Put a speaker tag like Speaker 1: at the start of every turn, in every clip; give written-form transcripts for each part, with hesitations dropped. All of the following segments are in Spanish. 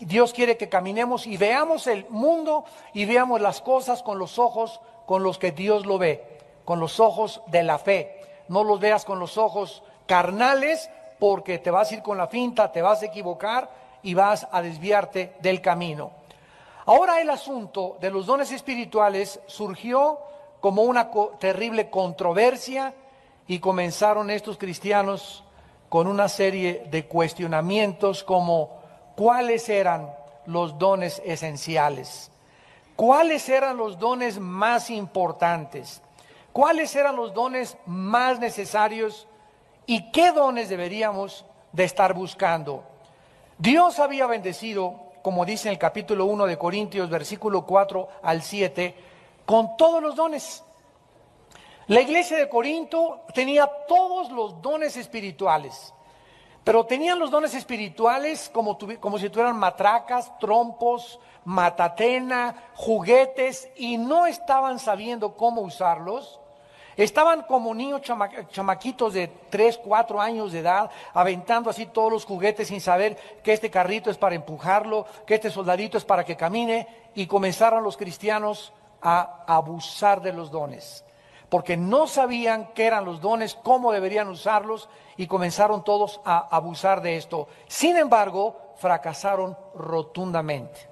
Speaker 1: Dios quiere que caminemos y veamos el mundo y veamos las cosas con los ojos con los que Dios lo ve, con los ojos de la fe. No los veas con los ojos carnales, porque te vas a ir con la finta, te vas a equivocar y vas a desviarte del camino. Ahora el asunto de los dones espirituales surgió como una terrible controversia y comenzaron estos cristianos con una serie de cuestionamientos como ¿cuáles eran los dones esenciales? ¿Cuáles eran los dones más importantes? ¿Cuáles eran los dones más necesarios? ¿Y qué dones deberíamos de estar buscando? Dios había bendecido, como dice en el capítulo 1 de Corintios, versículo 4 al 7, con todos los dones. La iglesia de Corinto tenía todos los dones espirituales, pero tenían los dones espirituales como si tuvieran matracas, trompos, matatena, juguetes, y no estaban sabiendo cómo usarlos. Estaban como niños chamaquitos de 3, 4 años de edad, aventando así todos los juguetes sin saber que este carrito es para empujarlo, que este soldadito es para que camine, y comenzaron los cristianos a abusar de los dones, porque no sabían qué eran los dones, cómo deberían usarlos, y comenzaron todos a abusar de esto. Sin embargo, fracasaron rotundamente.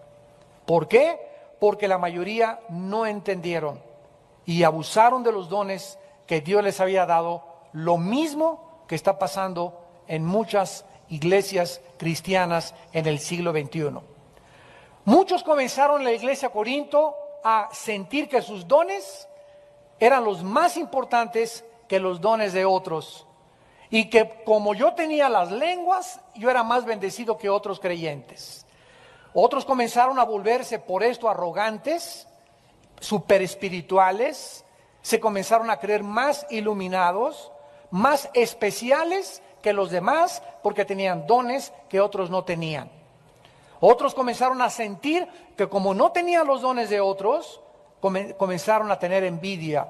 Speaker 1: ¿Por qué? Porque la mayoría no entendieron y abusaron de los dones que Dios les había dado, lo mismo que está pasando en muchas iglesias cristianas en el siglo XXI. Muchos comenzaron en la iglesia de Corinto a sentir que sus dones eran los más importantes que los dones de otros, y que como yo tenía las lenguas, yo era más bendecido que otros creyentes. Otros comenzaron a volverse por esto arrogantes, super espirituales, se comenzaron a creer más iluminados, más especiales que los demás, porque tenían dones que otros no tenían. Otros comenzaron a sentir que como no tenían los dones de otros, comenzaron a tener envidia.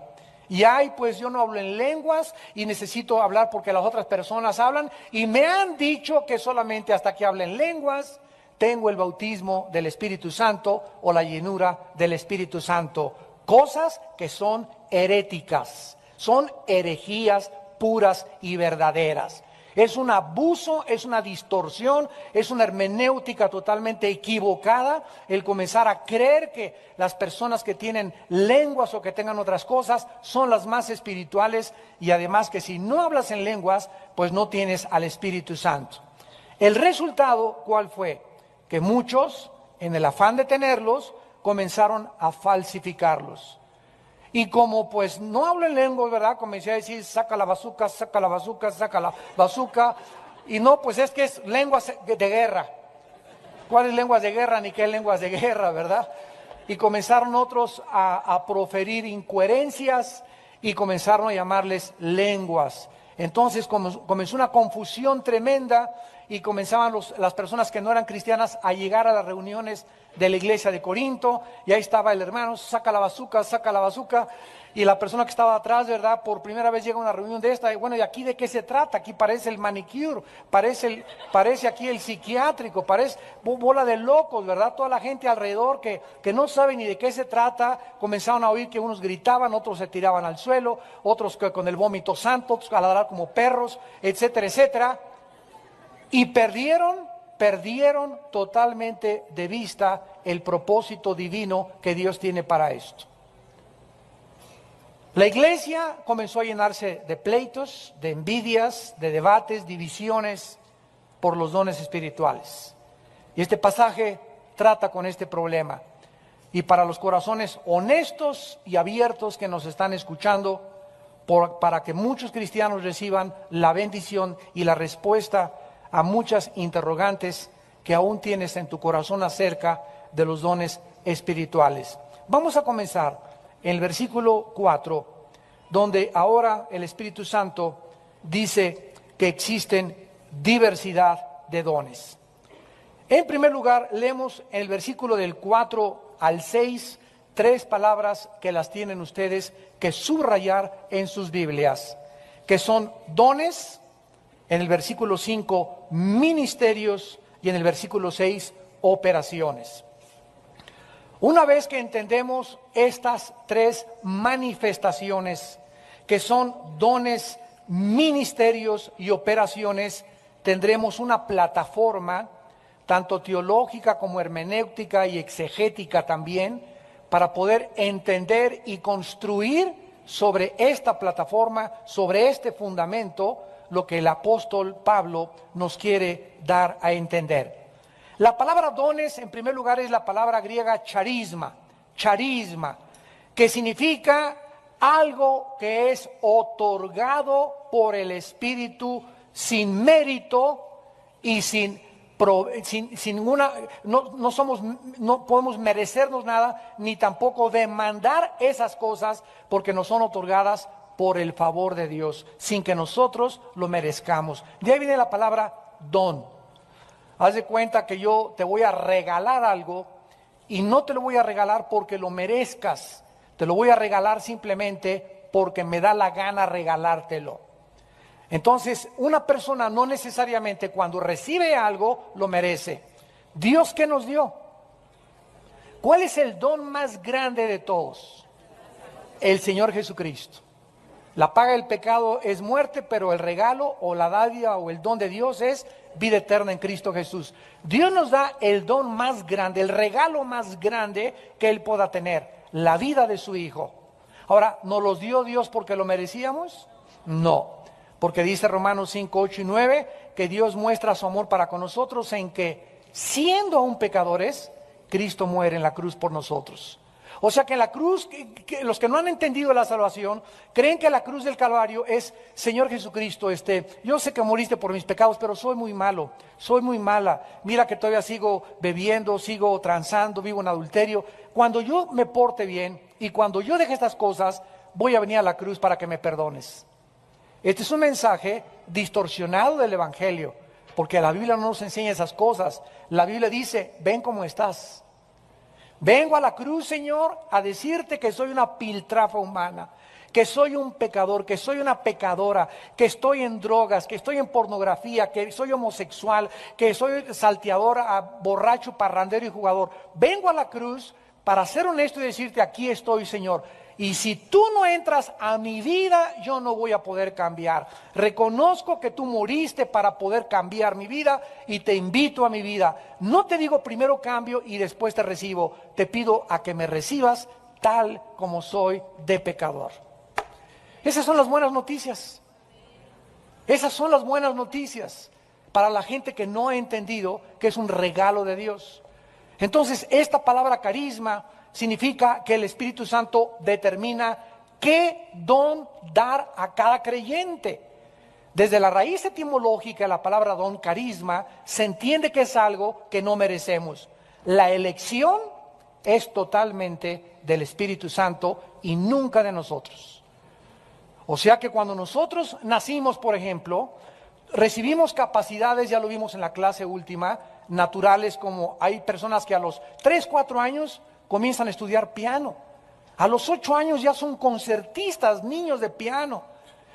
Speaker 1: Y ay, pues yo no hablo en lenguas y necesito hablar porque las otras personas hablan, y me han dicho que solamente hasta que hable en lenguas tengo el bautismo del Espíritu Santo o la llenura del Espíritu Santo. Cosas que son heréticas, son herejías puras y verdaderas. Es un abuso, es una distorsión, es una hermenéutica totalmente equivocada el comenzar a creer que las personas que tienen lenguas o que tengan otras cosas son las más espirituales, y además que si no hablas en lenguas, pues no tienes al Espíritu Santo. El resultado, ¿cuál fue? Que muchos, en el afán de tenerlos, comenzaron a falsificarlos. Y como pues no hablo en lenguas, ¿verdad? Comencé a decir, saca la bazuca, saca la bazuca, saca la bazuca. Y no, pues es que es lenguas de guerra. ¿Cuáles lenguas de guerra? Ni qué lenguas de guerra, ¿verdad? Y comenzaron otros a proferir incoherencias y comenzaron a llamarles lenguas. Entonces comenzó una confusión tremenda, y comenzaban las personas que no eran cristianas a llegar a las reuniones de la iglesia de Corinto, y ahí estaba el hermano, saca la bazuca, y la persona que estaba atrás, ¿verdad? Por primera vez llega a una reunión de esta, y bueno, ¿y aquí de qué se trata? Aquí parece el manicure, parece aquí el psiquiátrico, parece bola de locos, ¿verdad? Toda la gente alrededor que no sabe ni de qué se trata, comenzaron a oír que unos gritaban, otros se tiraban al suelo, otros que con el vómito santo, otros a ladrar como perros, etcétera, etcétera. Y perdieron totalmente de vista el propósito divino que Dios tiene para esto. La iglesia comenzó a llenarse de pleitos, de envidias, de debates, divisiones por los dones espirituales. Y este pasaje trata con este problema. Y para los corazones honestos y abiertos que nos están escuchando, para que muchos cristianos reciban la bendición y la respuesta a muchas interrogantes que aún tienes en tu corazón acerca de los dones espirituales. Vamos a comenzar en el versículo 4, donde ahora el Espíritu Santo dice que existen diversidad de dones. En primer lugar, leemos en el versículo del 4 al 6, 3 palabras que las tienen ustedes que subrayar en sus Biblias, que son dones. En el versículo 5, ministerios, y en el versículo 6, operaciones. Una vez que entendemos estas tres manifestaciones, que son dones, ministerios y operaciones, tendremos una plataforma, tanto teológica como hermenéutica y exegética también, para poder entender y construir sobre esta plataforma, sobre este fundamento, lo que el apóstol Pablo nos quiere dar a entender. La palabra dones, en primer lugar, es la palabra griega charisma, que significa algo que es otorgado por el Espíritu sin mérito y sin ninguna, no podemos merecernos nada, ni tampoco demandar esas cosas, porque nos son otorgadas por el favor de Dios, sin que nosotros lo merezcamos. De ahí viene la palabra don. Haz de cuenta que yo te voy a regalar algo y no te lo voy a regalar porque lo merezcas, te lo voy a regalar simplemente porque me da la gana regalártelo. Entonces, una persona no necesariamente cuando recibe algo lo merece. ¿Dios qué nos dio? ¿Cuál es el don más grande de todos? El Señor Jesucristo. La paga del pecado es muerte, pero el regalo o la dádiva o el don de Dios es vida eterna en Cristo Jesús. Dios nos da el don más grande, el regalo más grande que Él pueda tener, la vida de su Hijo. Ahora, ¿nos los dio Dios porque lo merecíamos? No. Porque dice Romanos 5, 8 y 9, que Dios muestra su amor para con nosotros en que, siendo aún pecadores, Cristo muere en la cruz por nosotros. O sea que en la cruz, los que no han entendido la salvación, creen que la cruz del Calvario es, Señor Jesucristo, yo sé que moriste por mis pecados, pero soy muy malo, soy muy mala. Mira que todavía sigo bebiendo, sigo transando, vivo en adulterio. Cuando yo me porte bien y cuando yo deje estas cosas, voy a venir a la cruz para que me perdones. Este es un mensaje distorsionado del Evangelio, porque la Biblia no nos enseña esas cosas. La Biblia dice, ven como estás. Vengo a la cruz, Señor, a decirte que soy una piltrafa humana, que soy un pecador, que soy una pecadora, que estoy en drogas, que estoy en pornografía, que soy homosexual, que soy salteadora, borracho, parrandero y jugador. Vengo a la cruz para ser honesto y decirte, aquí estoy, Señor. Y si tú no entras a mi vida, yo no voy a poder cambiar. Reconozco que tú moriste para poder cambiar mi vida y te invito a mi vida. No te digo primero cambio y después te recibo. Te pido a que me recibas tal como soy de pecador. Esas son las buenas noticias. Esas son las buenas noticias para la gente que no ha entendido que es un regalo de Dios. Entonces, esta palabra carisma significa que el Espíritu Santo determina qué don dar a cada creyente. Desde la raíz etimológica de la palabra don, carisma, se entiende que es algo que no merecemos. La elección es totalmente del Espíritu Santo y nunca de nosotros. O sea que cuando nosotros nacimos, por ejemplo, recibimos capacidades, ya lo vimos en la clase última, naturales, como hay personas que a los 3, 4 años comienzan a estudiar piano. A los 8 años ya son concertistas, niños de piano.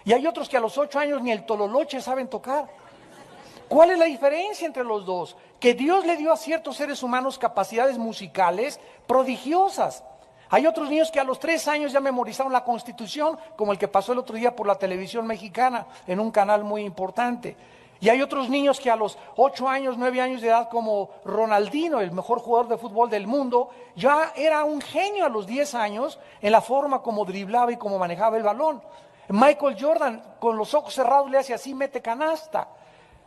Speaker 1: Y hay otros que a los 8 años ni el tololoche saben tocar. ¿Cuál es la diferencia entre los dos? Que Dios le dio a ciertos seres humanos capacidades musicales prodigiosas. Hay otros niños que a los 3 años ya memorizaron la Constitución, como el que pasó el otro día por la televisión mexicana, en un canal muy importante. Y hay otros niños que a los 8 años, 9 años de edad, como Ronaldinho, el mejor jugador de fútbol del mundo, ya era un genio a los 10 años en la forma como driblaba y como manejaba el balón. Michael Jordan, con los ojos cerrados, le hace así, mete canasta.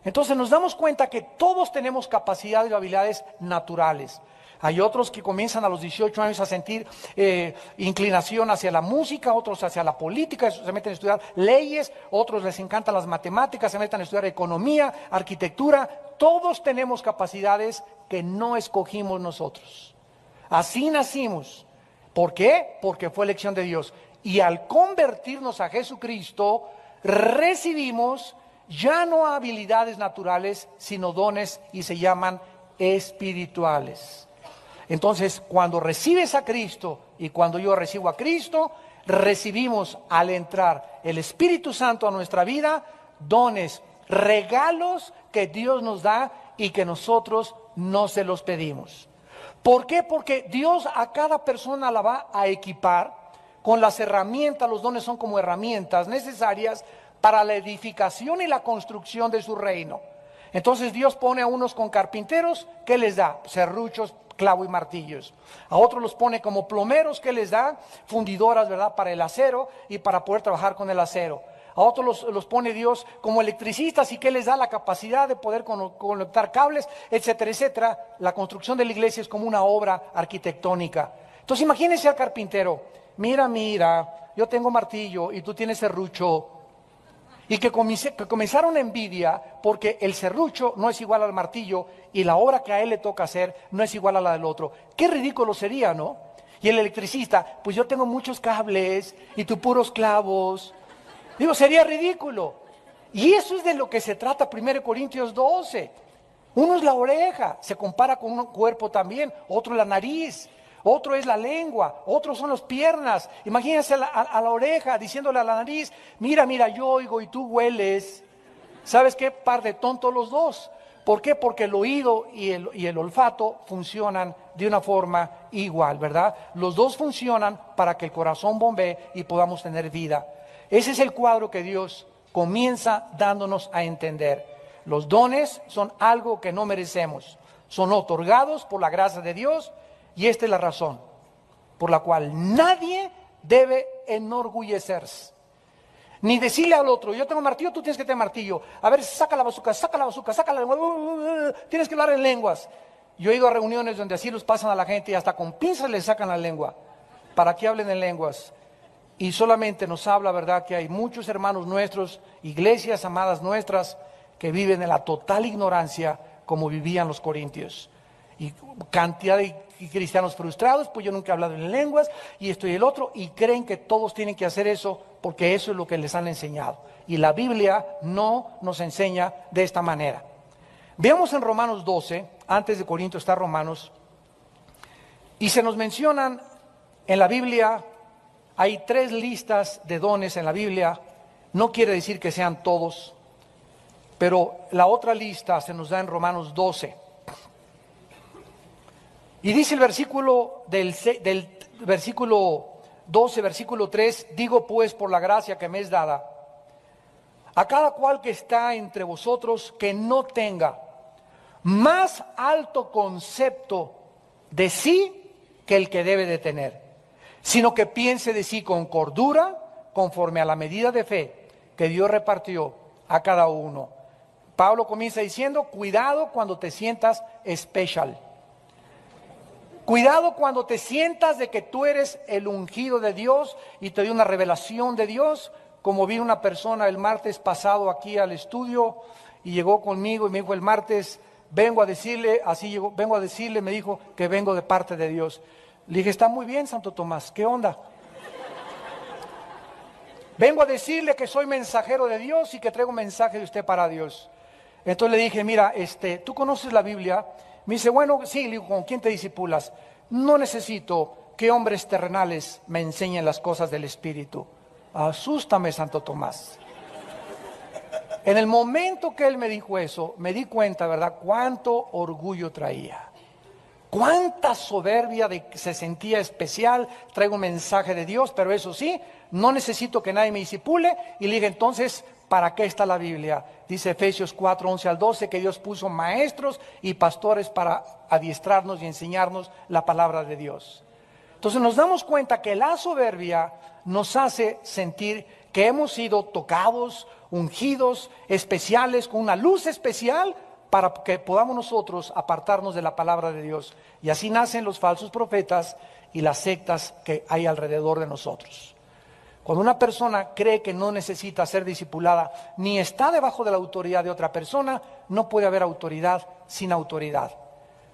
Speaker 1: Entonces nos damos cuenta que todos tenemos capacidades y habilidades naturales. Hay otros que comienzan a los 18 años a sentir inclinación hacia la música, otros hacia la política, se meten a estudiar leyes, otros les encantan las matemáticas, se meten a estudiar economía, arquitectura. Todos tenemos capacidades que no escogimos nosotros. Así nacimos. ¿Por qué? Porque fue elección de Dios. Y al convertirnos a Jesucristo, recibimos ya no habilidades naturales, sino dones, y se llaman espirituales. Entonces, cuando recibes a Cristo y cuando yo recibo a Cristo, recibimos al entrar el Espíritu Santo a nuestra vida, dones, regalos que Dios nos da y que nosotros no se los pedimos. ¿Por qué? Porque Dios a cada persona la va a equipar con las herramientas. Los dones son como herramientas necesarias para la edificación y la construcción de su reino. Entonces Dios pone a unos con carpinteros, ¿qué les da? Serruchos, clavo y martillos. A otros los pone como plomeros, ¿qué les da? Fundidoras, ¿verdad? Para el acero y para poder trabajar con el acero. A otros los pone Dios como electricistas y que les da la capacidad de poder conectar cables, etcétera, etcétera. La construcción de la iglesia es como una obra arquitectónica. Entonces imagínense al carpintero, mira, yo tengo martillo y tú tienes serrucho. Y que comenzaron envidia porque el serrucho no es igual al martillo y la obra que a él le toca hacer no es igual a la del otro. Qué ridículo sería, ¿no? Y el electricista, pues yo tengo muchos cables y tú puros clavos. Digo, sería ridículo. Y eso es de lo que se trata 1 Corintios 12. Uno es la oreja, se compara con un cuerpo también, otro es la nariz, otro es la lengua, otros son las piernas. Imagínense a la oreja diciéndole a la nariz, mira, yo oigo y tú hueles. ¿Sabes qué? Par de tontos los dos. ¿Por qué? Porque el oído y el olfato funcionan de una forma igual, ¿verdad? Los dos funcionan para que el corazón bombee y podamos tener vida. Ese es el cuadro que Dios comienza dándonos a entender. Los dones son algo que no merecemos, son otorgados por la gracia de Dios y esta es la razón por la cual nadie debe enorgullecerse. Ni decirle al otro, yo tengo martillo, tú tienes que tener martillo. A ver, saca la bazuca, saca la lengua, tienes que hablar en lenguas. Yo he ido a reuniones donde así los pasan a la gente y hasta con pinzas les sacan la lengua para que hablen en lenguas. Y solamente nos habla, ¿verdad?, que hay muchos hermanos nuestros, iglesias amadas nuestras, que viven en la total ignorancia como vivían los corintios. Y cantidad de cristianos frustrados, pues yo nunca he hablado en lenguas, y esto y el otro, y creen que todos tienen que hacer eso, porque eso es lo que les han enseñado. Y la Biblia no nos enseña de esta manera. Veamos en Romanos 12, antes de Corintios está Romanos, y se nos mencionan en la Biblia. Hay 3 listas de dones en la Biblia, no quiere decir que sean todos, pero la otra lista se nos da en Romanos 12. Y dice el versículo del versículo 12, versículo 3, digo pues por la gracia que me es dada, a cada cual que está entre vosotros que no tenga más alto concepto de sí que el que debe de tener, sino que piense de sí con cordura, conforme a la medida de fe que Dios repartió a cada uno. Pablo comienza diciendo, cuidado cuando te sientas especial. Cuidado cuando te sientas de que tú eres el ungido de Dios y te dio una revelación de Dios, como vi una persona el martes pasado aquí al estudio y llegó conmigo y me dijo el martes, vengo a decirle, me dijo que vengo de parte de Dios. Le dije, está muy bien, Santo Tomás, ¿qué onda? Vengo a decirle que soy mensajero de Dios y que traigo un mensaje de usted para Dios. Entonces le dije, mira, ¿tú conoces la Biblia? Me dice, bueno, sí. Le digo, ¿con quién te discipulas? No necesito que hombres terrenales me enseñen las cosas del Espíritu. Asústame, Santo Tomás. En el momento que él me dijo eso, me di cuenta, ¿verdad?, cuánto orgullo traía. Cuánta soberbia de que se sentía especial, traigo un mensaje de Dios, pero eso sí, no necesito que nadie me discipule. Y le dije, entonces, ¿para qué está la Biblia? Dice Efesios 4, 11 al 12, que Dios puso maestros y pastores para adiestrarnos y enseñarnos la palabra de Dios. Entonces nos damos cuenta que la soberbia nos hace sentir que hemos sido tocados, ungidos, especiales, con una luz especial, para que podamos nosotros apartarnos de la palabra de Dios. Y así nacen los falsos profetas y las sectas que hay alrededor de nosotros. Cuando una persona cree que no necesita ser discipulada, ni está debajo de la autoridad de otra persona, no puede haber autoridad sin autoridad.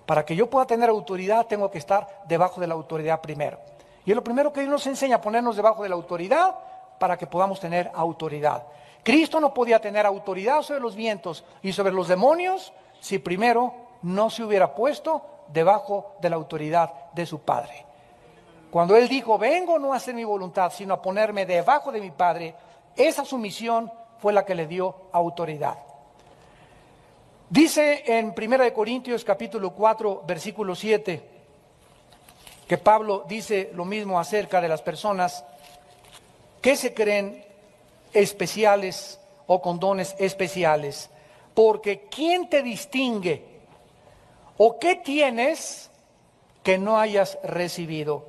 Speaker 1: Para que yo pueda tener autoridad, tengo que estar debajo de la autoridad primero. Y es lo primero que Dios nos enseña, a ponernos debajo de la autoridad para que podamos tener autoridad. Cristo no podía tener autoridad sobre los vientos y sobre los demonios si primero no se hubiera puesto debajo de la autoridad de su Padre. Cuando Él dijo, vengo no a hacer mi voluntad, sino a ponerme debajo de mi Padre, esa sumisión fue la que le dio autoridad. Dice en 1 Corintios capítulo 4, versículo 7, que Pablo dice lo mismo acerca de las personas que se creen especiales o con dones especiales. Porque ¿quién te distingue? ¿O qué tienes que no hayas recibido?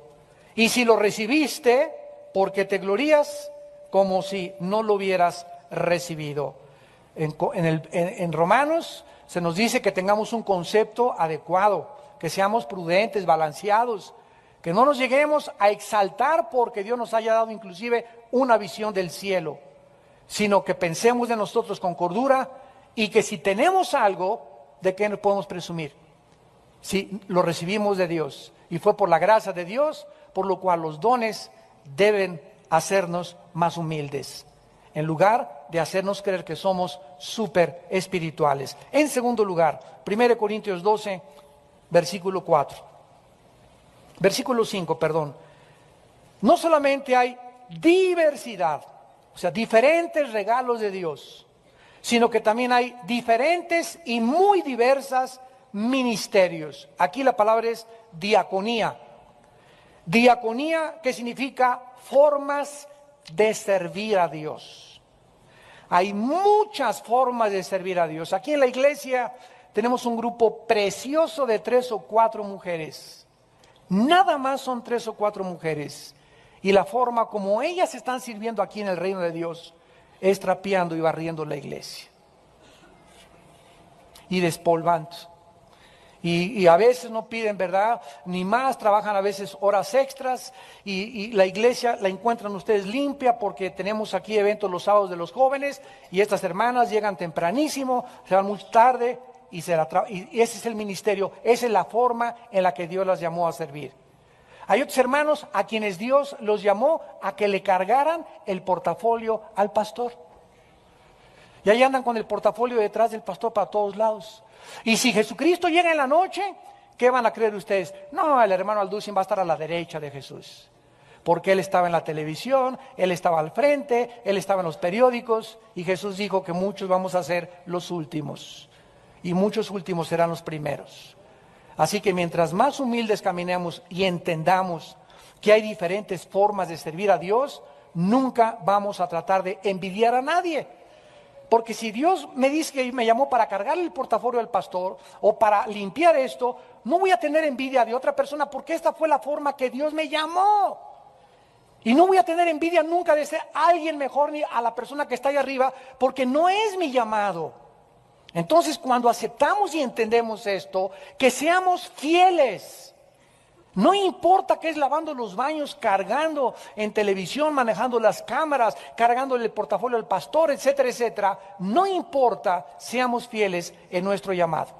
Speaker 1: Y si lo recibiste, ¿por qué te glorías como si no lo hubieras recibido? En Romanos se nos dice que tengamos un concepto adecuado, que seamos prudentes, balanceados, que no nos lleguemos a exaltar porque Dios nos haya dado inclusive una visión del cielo, sino que pensemos de nosotros con cordura y que si tenemos algo, ¿de qué nos podemos presumir? Si lo recibimos de Dios y fue por la gracia de Dios, por lo cual los dones deben hacernos más humildes, en lugar de hacernos creer que somos súper espirituales. En segundo lugar, 1 Corintios 12, versículo 5, perdón. No solamente hay diversidad, o sea, diferentes regalos de Dios, sino que también hay diferentes y muy diversas ministerios. Aquí la palabra es diaconía. Diaconía, que significa formas de servir a Dios. Hay muchas formas de servir a Dios. Aquí en la iglesia tenemos un grupo precioso de 3 o 4 mujeres. Nada más son 3 o 4 mujeres. Y la forma como ellas están sirviendo aquí en el reino de Dios es trapeando y barriendo la iglesia. Y despolvando. Y a veces no piden, ¿verdad? Ni más, trabajan a veces horas extras y la iglesia la encuentran ustedes limpia porque tenemos aquí eventos los sábados de los jóvenes y estas hermanas llegan tempranísimo, se van muy tarde y ese es el ministerio, esa es la forma en la que Dios las llamó a servir. Hay otros hermanos a quienes Dios los llamó a que le cargaran el portafolio al pastor. Y ahí andan con el portafolio detrás del pastor para todos lados. Y si Jesucristo llega en la noche, ¿qué van a creer ustedes? No, el hermano Alducin va a estar a la derecha de Jesús. Porque él estaba en la televisión, él estaba al frente, él estaba en los periódicos. Y Jesús dijo que muchos vamos a ser los últimos. Y muchos últimos serán los primeros. Así que mientras más humildes caminemos y entendamos que hay diferentes formas de servir a Dios, nunca vamos a tratar de envidiar a nadie. Porque si Dios me dice que me llamó para cargarle el portafolio al pastor o para limpiar esto, no voy a tener envidia de otra persona porque esta fue la forma que Dios me llamó. Y no voy a tener envidia nunca de ser alguien mejor ni a la persona que está ahí arriba porque no es mi llamado. Entonces, cuando aceptamos y entendemos esto, que seamos fieles. No importa que es lavando los baños, cargando en televisión, manejando las cámaras, cargándole el portafolio al pastor, etcétera, etcétera. No importa, seamos fieles en nuestro llamado.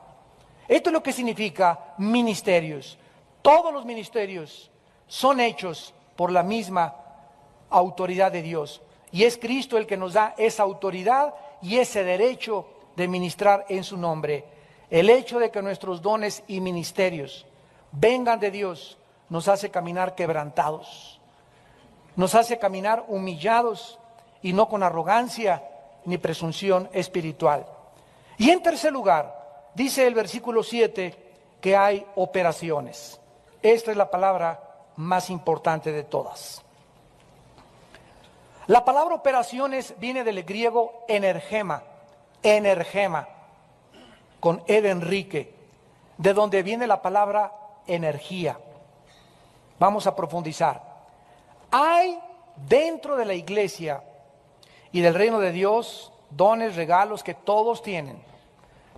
Speaker 1: Esto es lo que significa ministerios. Todos los ministerios son hechos por la misma autoridad de Dios. Y es Cristo el que nos da esa autoridad y ese derecho de ministrar en su nombre. El hecho de que nuestros dones y ministerios vengan de Dios nos hace caminar quebrantados, nos hace caminar humillados y no con arrogancia ni presunción espiritual. Y en tercer lugar, dice el versículo 7 que hay operaciones. Esta es la palabra más importante de todas. La palabra operaciones viene del griego energema, con E de Enrique, de donde viene la palabra energía. Vamos a profundizar. Hay dentro de la iglesia y del reino de Dios dones, regalos que todos tienen.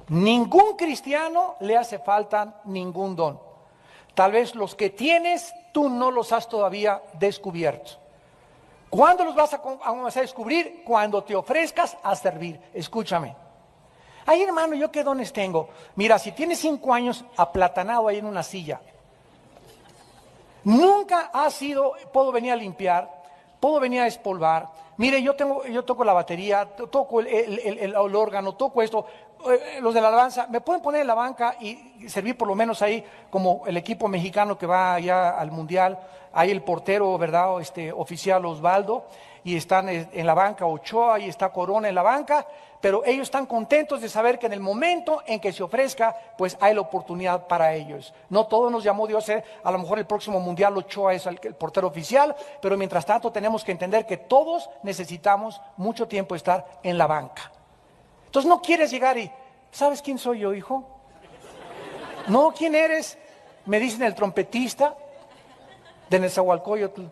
Speaker 1: Ningún cristiano le hace falta ningún don. Tal vez los que tienes, tú no los has todavía descubierto. ¿Cuándo los vas a descubrir? Cuando te ofrezcas a servir. Escúchame. Ay, hermano, ¿yo qué dones tengo? Mira, si tienes 5 años aplatanado ahí en una silla, nunca has sido, puedo venir a limpiar, puedo venir a despolvar. Mire, yo toco la batería, toco el órgano, toco esto. Los de la alabanza, ¿me pueden poner en la banca y servir por lo menos ahí como el equipo mexicano que va allá al mundial? Ahí el portero, ¿verdad? Oficial Osvaldo. y están en la banca Ochoa y está Corona en la banca, pero ellos están contentos de saber que en el momento en que se ofrezca, pues hay la oportunidad para ellos. No todos nos llamó Dios, a lo mejor el próximo mundial Ochoa es el portero oficial, pero mientras tanto tenemos que entender que todos necesitamos mucho tiempo estar en la banca. Entonces no quieres llegar y, ¿sabes quién soy yo, hijo? No, ¿quién eres? Me dicen el trompetista de Nezahualcóyotl.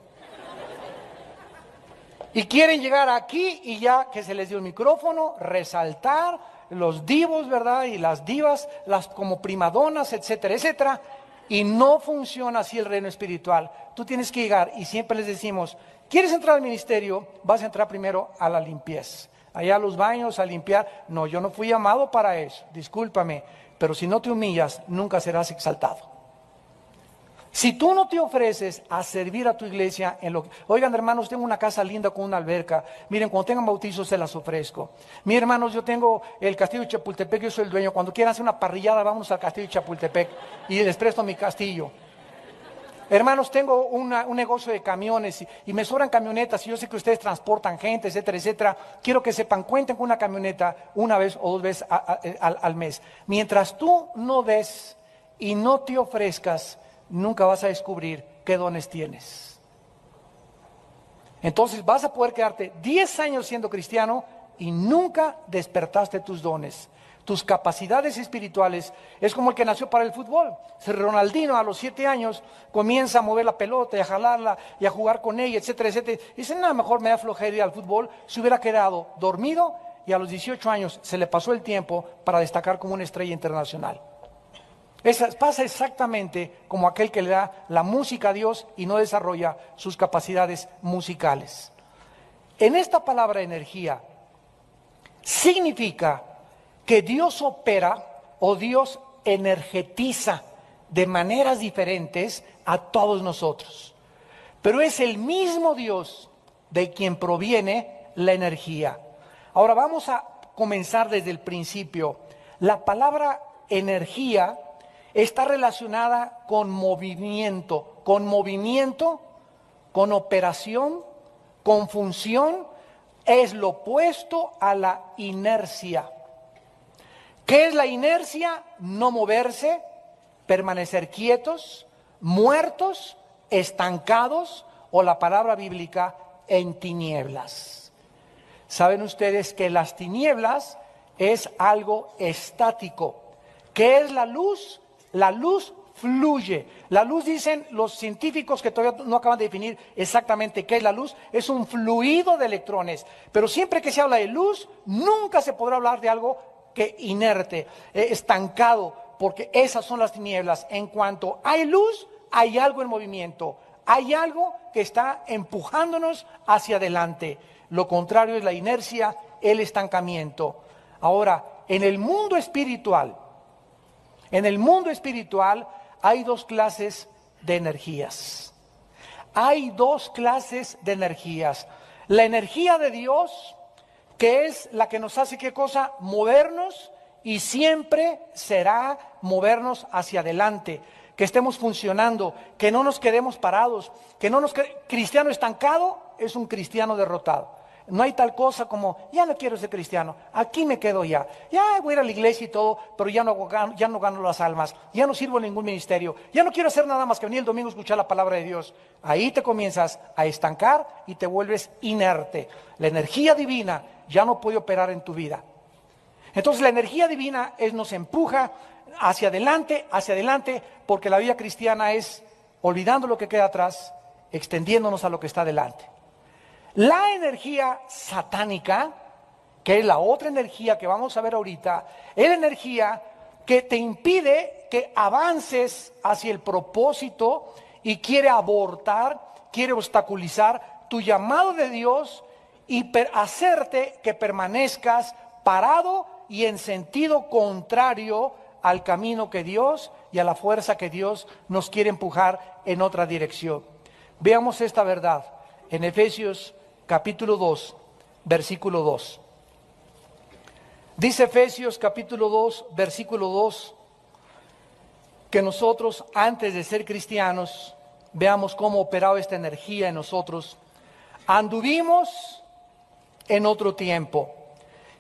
Speaker 1: Y quieren llegar aquí y ya que se les dio el micrófono, resaltar los divos, ¿verdad? Y las divas, las como primadonas, etcétera, etcétera. Y no funciona así el reino espiritual. Tú tienes que llegar y siempre les decimos, ¿quieres entrar al ministerio? Vas a entrar primero a la limpieza. Allá a los baños, a limpiar. No, yo no fui llamado para eso, discúlpame. Pero si no te humillas, nunca serás exaltado. Si tú no te ofreces a servir a tu iglesia en lo que... Oigan, hermanos, tengo una casa linda con una alberca. Miren, cuando tengan bautizos se las ofrezco. Miren, hermanos, yo tengo el castillo de Chapultepec, yo soy el dueño. Cuando quieran hacer una parrillada, vámonos al castillo de Chapultepec y les presto mi castillo. Hermanos, tengo un negocio de camiones y me sobran camionetas y yo sé que ustedes transportan gente, etcétera, etcétera. Quiero que sepan, cuenten con una camioneta una vez o dos veces al mes. Mientras tú no des y no te ofrezcas, nunca vas a descubrir qué dones tienes. Entonces vas a poder quedarte 10 años siendo cristiano y nunca despertaste tus dones. Tus capacidades espirituales es como el que nació para el fútbol. Ronaldinho a los 7 años comienza a mover la pelota y a jalarla y a jugar con ella, etcétera, etcétera. Y dice, nada, mejor me da flojera ir al fútbol. Se hubiera quedado dormido y a los 18 años se le pasó el tiempo para destacar como una estrella internacional. Pasa exactamente como aquel que le da la música a Dios y no desarrolla sus capacidades musicales. En esta palabra energía significa que Dios opera o Dios energetiza de maneras diferentes a todos nosotros. Pero es el mismo Dios de quien proviene la energía. Ahora vamos a comenzar desde el principio. La palabra energía está relacionada con movimiento, con operación, con función. Es lo opuesto a la inercia. ¿Qué es la inercia? No moverse, permanecer quietos, muertos, estancados, o la palabra bíblica, en tinieblas. ¿Saben ustedes que las tinieblas es algo estático? ¿Qué es la luz? La luz fluye. La luz, dicen los científicos que todavía no acaban de definir exactamente qué es la luz, es un fluido de electrones. Pero siempre que se habla de luz, nunca se podrá hablar de algo que inerte, estancado, porque esas son las tinieblas. En cuanto hay luz, hay algo en movimiento, hay algo que está empujándonos hacia adelante. Lo contrario es la inercia, el estancamiento. Ahora, en el mundo espiritual hay dos clases de energías. Hay dos clases de energías. La energía de Dios, que es la que nos hace, ¿qué cosa? Movernos, y siempre será movernos hacia adelante, que estemos funcionando, que no nos quedemos parados, cristiano estancado es un cristiano derrotado. No hay tal cosa como, ya no quiero ser cristiano, aquí me quedo ya voy a ir a la iglesia y todo, pero ya no gano las almas, ya no sirvo en ningún ministerio, ya no quiero hacer nada más que venir el domingo a escuchar la palabra de Dios. Ahí te comienzas a estancar y te vuelves inerte. La energía divina ya no puede operar en tu vida. Entonces la energía divina nos empuja hacia adelante, porque la vida cristiana es olvidando lo que queda atrás, extendiéndonos a lo que está adelante. La energía satánica, que es la otra energía que vamos a ver ahorita, es la energía que te impide que avances hacia el propósito y quiere abortar, quiere obstaculizar tu llamado de Dios y hacerte que permanezcas parado y en sentido contrario al camino que Dios y a la fuerza que Dios nos quiere empujar en otra dirección. Veamos esta verdad en Efesios capítulo 2, versículo 2. Dice Efesios capítulo 2, versículo 2, que nosotros antes de ser cristianos, veamos cómo operaba esta energía en nosotros. anduvimos en otro tiempo,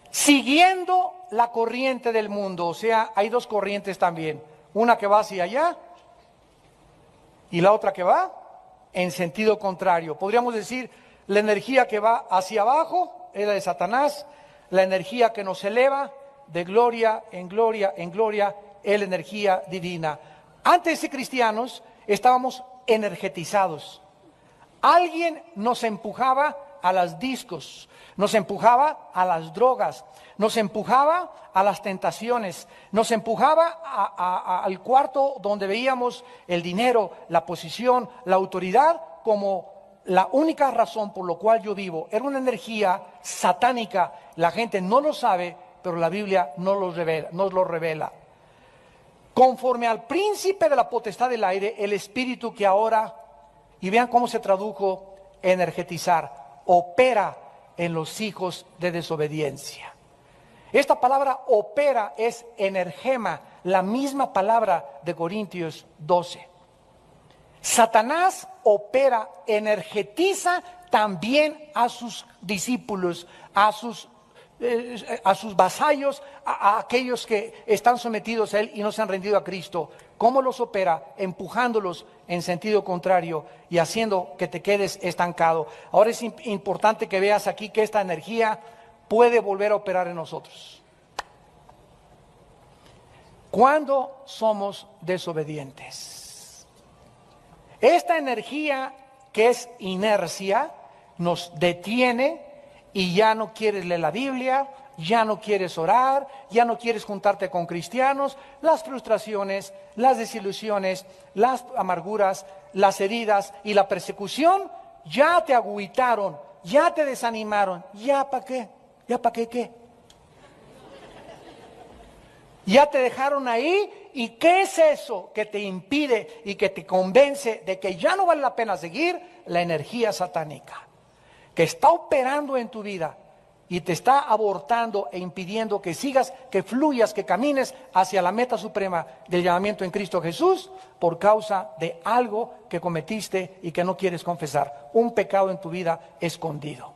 Speaker 1: siguiendo la corriente del mundo. O sea, hay dos corrientes también, una que va hacia allá y la otra que va en sentido contrario. Podríamos decir, la energía que va hacia abajo es la de Satanás, la energía que nos eleva de gloria en gloria en gloria es la energía divina. Antes de cristianos estábamos energetizados. Alguien nos empujaba a las discos, nos empujaba a las drogas, nos empujaba a las tentaciones, nos empujaba al cuarto donde veíamos el dinero, la posición, la autoridad como la única razón por la cual yo vivo. Era una energía satánica, la gente no lo sabe, pero la Biblia nos lo revela. Conforme al príncipe de la potestad del aire, el espíritu que ahora, y vean cómo se tradujo energetizar, opera en los hijos de desobediencia. Esta palabra opera es energema, la misma palabra de Corintios 12. Satanás opera, energetiza también a sus discípulos, a sus vasallos, a aquellos que están sometidos a él y no se han rendido a Cristo. ¿Cómo los opera? Empujándolos en sentido contrario y haciendo que te quedes estancado. Ahora es importante que veas aquí que esta energía puede volver a operar en nosotros. Cuando somos desobedientes, esta energía que es inercia nos detiene y ya no quieres leer la Biblia, ya no quieres orar, ya no quieres juntarte con cristianos. Las frustraciones, las desilusiones, las amarguras, las heridas y la persecución ya te agüitaron, ya te desanimaron. ¿Ya para qué? ¿Ya para qué? Ya te dejaron ahí. ¿Y qué es eso que te impide y que te convence de que ya no vale la pena seguir? La energía satánica que está operando en tu vida y te está abortando e impidiendo que sigas, que fluyas, que camines hacia la meta suprema del llamamiento en Cristo Jesús por causa de algo que cometiste y que no quieres confesar, un pecado en tu vida escondido.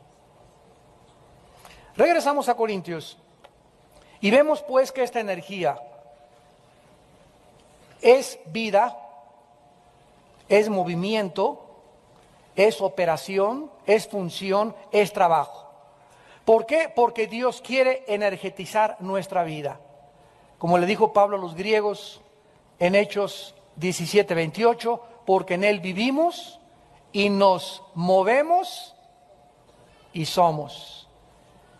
Speaker 1: Regresamos a Corintios y vemos pues que esta energía es vida, es movimiento, es operación, es función, es trabajo. ¿Por qué? Porque Dios quiere energetizar nuestra vida. Como le dijo Pablo a los griegos en Hechos 17:28, porque en Él vivimos y nos movemos y somos.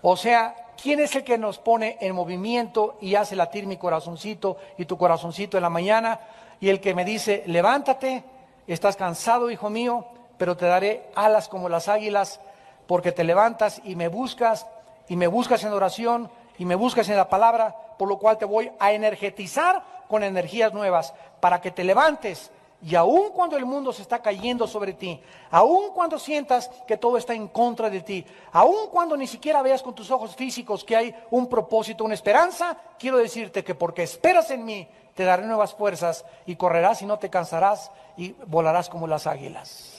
Speaker 1: O sea, ¿quién es el que nos pone en movimiento y hace latir mi corazoncito y tu corazoncito en la mañana? Y el que me dice, levántate, estás cansado, hijo mío, pero te daré alas como las águilas, porque te levantas y me buscas en oración, y me buscas en la palabra, por lo cual te voy a energetizar con energías nuevas, para que te levantes, y aun cuando el mundo se está cayendo sobre ti, aun cuando sientas que todo está en contra de ti, aun cuando ni siquiera veas con tus ojos físicos que hay un propósito, una esperanza, quiero decirte que porque esperas en mí, te daré nuevas fuerzas, y correrás y no te cansarás, y volarás como las águilas.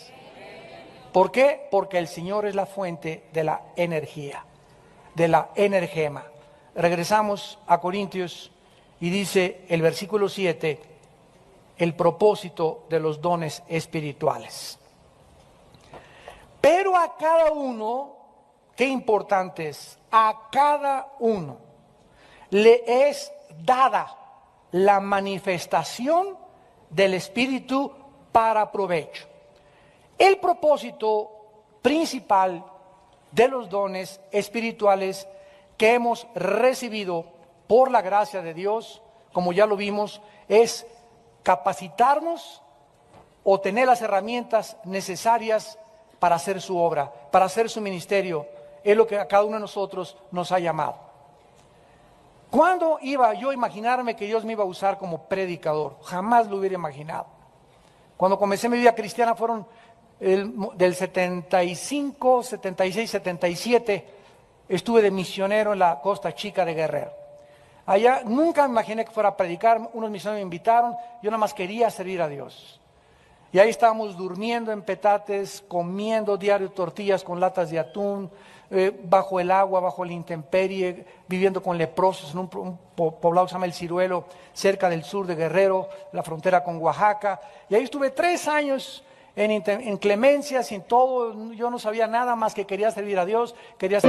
Speaker 1: ¿Por qué? Porque el Señor es la fuente de la energía, de la energema. Regresamos a Corintios y dice el versículo 7, el propósito de los dones espirituales. Pero a cada uno, qué importante es, a cada uno le es dada la manifestación del Espíritu para provecho. El propósito principal de los dones espirituales que hemos recibido por la gracia de Dios, como ya lo vimos, es capacitarnos o tener las herramientas necesarias para hacer su obra, para hacer su ministerio. Es lo que a cada uno de nosotros nos ha llamado. ¿Cuándo iba yo a imaginarme que Dios me iba a usar como predicador? Jamás lo hubiera imaginado. Cuando comencé mi vida cristiana fueron del 75, 76, 77, estuve de misionero en la Costa Chica de Guerrero. Allá nunca me imaginé que fuera a predicar, unos misioneros me invitaron, yo nada más quería servir a Dios. Y ahí estábamos durmiendo en petates, comiendo diario tortillas con latas de atún, bajo el agua, bajo la intemperie, viviendo con leprosos en un poblado que se llama El Ciruelo, cerca del sur de Guerrero, la frontera con Oaxaca. Y ahí estuve 3 años en inclemencia, sin todo. Yo no sabía nada más que quería servir a Dios, quería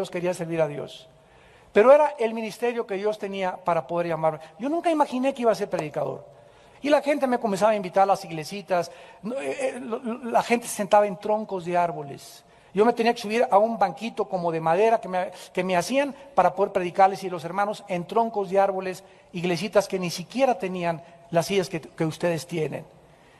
Speaker 1: quería servir a Dios. Pero era el ministerio que Dios tenía para poder llamarme. Yo nunca imaginé que iba a ser predicador. Y la gente me comenzaba a invitar a las iglesitas. La gente se sentaba en troncos de árboles. Yo me tenía que subir a un banquito como de madera que me hacían para poder predicarles, y los hermanos en troncos de árboles, iglesitas que ni siquiera tenían las sillas que ustedes tienen.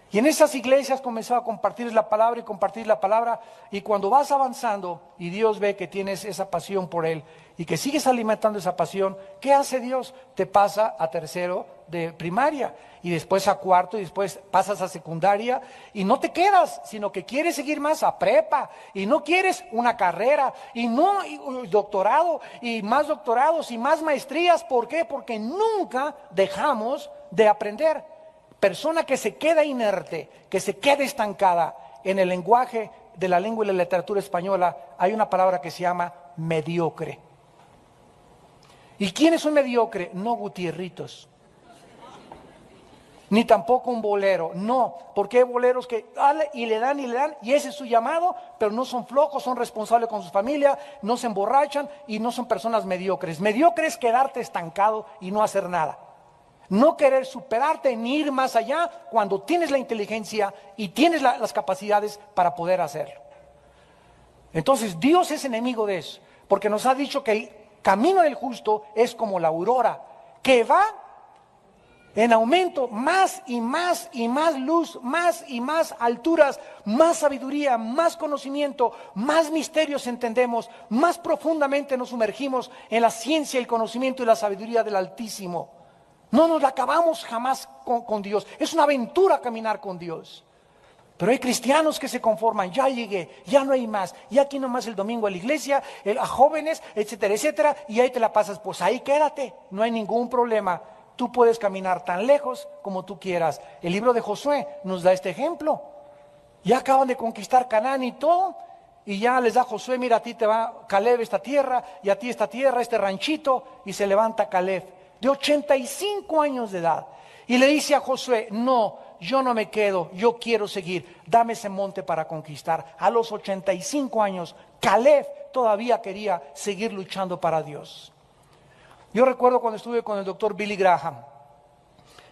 Speaker 1: Y en esas iglesias comenzaba a compartir la palabra y compartir la palabra, y cuando vas avanzando y Dios ve que tienes esa pasión por Él y que sigues alimentando esa pasión, ¿qué hace Dios? Te pasa a tercero de primaria y después a cuarto y después pasas a secundaria, y no te quedas, sino que quieres seguir más a prepa, y no quieres una carrera y doctorado y más doctorados y más maestrías. ¿Por qué? Porque nunca dejamos de aprender. Persona que se queda inerte, que se queda estancada. En el lenguaje de la lengua y la literatura española hay una palabra que se llama mediocre. ¿Y quién es un mediocre? No Gutierritos, ni tampoco un bolero, no, porque hay boleros que y le dan, y ese es su llamado, pero no son flojos, son responsables con su familia, no se emborrachan y no son personas mediocres. Mediocre es quedarte estancado y no hacer nada. No querer superarte ni ir más allá cuando tienes la inteligencia y tienes las capacidades para poder hacerlo. Entonces Dios es enemigo de eso, porque nos ha dicho que el camino del justo es como la aurora, que va en aumento, más y más y más luz, más y más alturas, más sabiduría, más conocimiento, más misterios entendemos, más profundamente nos sumergimos en la ciencia, el conocimiento y la sabiduría del Altísimo. No nos la acabamos jamás con Dios. Es una aventura caminar con Dios. Pero hay cristianos que se conforman. Ya llegué, ya no hay más. Y aquí nomás el domingo a la iglesia, a jóvenes, etcétera, etcétera. Y ahí te la pasas. Pues ahí quédate. No hay ningún problema. Tú puedes caminar tan lejos como tú quieras. El libro de Josué nos da este ejemplo. Ya acaban de conquistar Canaán y todo. Y ya les da Josué: mira, a ti te va Caleb esta tierra, y a ti esta tierra, este ranchito. Y se levanta Caleb, de 85 años de edad, y le dice a Josué: no, yo no me quedo, yo quiero seguir, dame ese monte para conquistar. A los 85 años, Caleb todavía quería seguir luchando para Dios. Yo recuerdo cuando estuve con el doctor Billy Graham,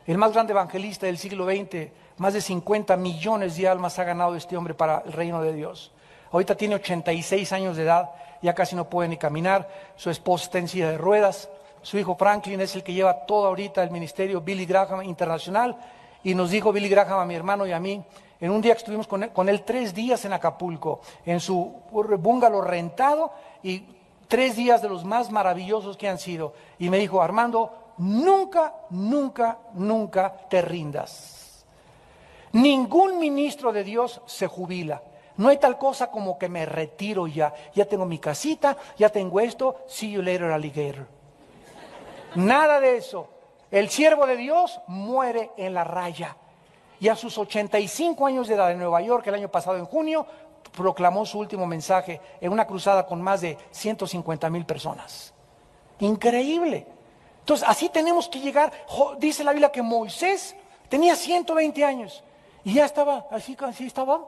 Speaker 1: el más grande evangelista del siglo XX, más de 50 millones de almas ha ganado este hombre para el reino de Dios. Ahorita tiene 86 años de edad, ya casi no puede ni caminar, su esposa está en silla de ruedas. Su hijo Franklin es el que lleva todo ahorita el ministerio Billy Graham Internacional. Y nos dijo Billy Graham a mi hermano y a mí, en un día que estuvimos con él 3 días en Acapulco, en su bungalow rentado, y 3 días de los más maravillosos que han sido. Y me dijo: Armando, nunca, nunca, nunca te rindas. Ningún ministro de Dios se jubila. No hay tal cosa como que me retiro ya tengo mi casita, ya tengo esto, see you later alligator. Nada de eso. El siervo de Dios muere en la raya. Y a sus 85 años de edad, en Nueva York, el año pasado en junio, proclamó su último mensaje en una cruzada con más de 150,000 personas. Increíble. Entonces, así tenemos que llegar. Dice la Biblia que Moisés tenía 120 años Y ya estaba, así estaba.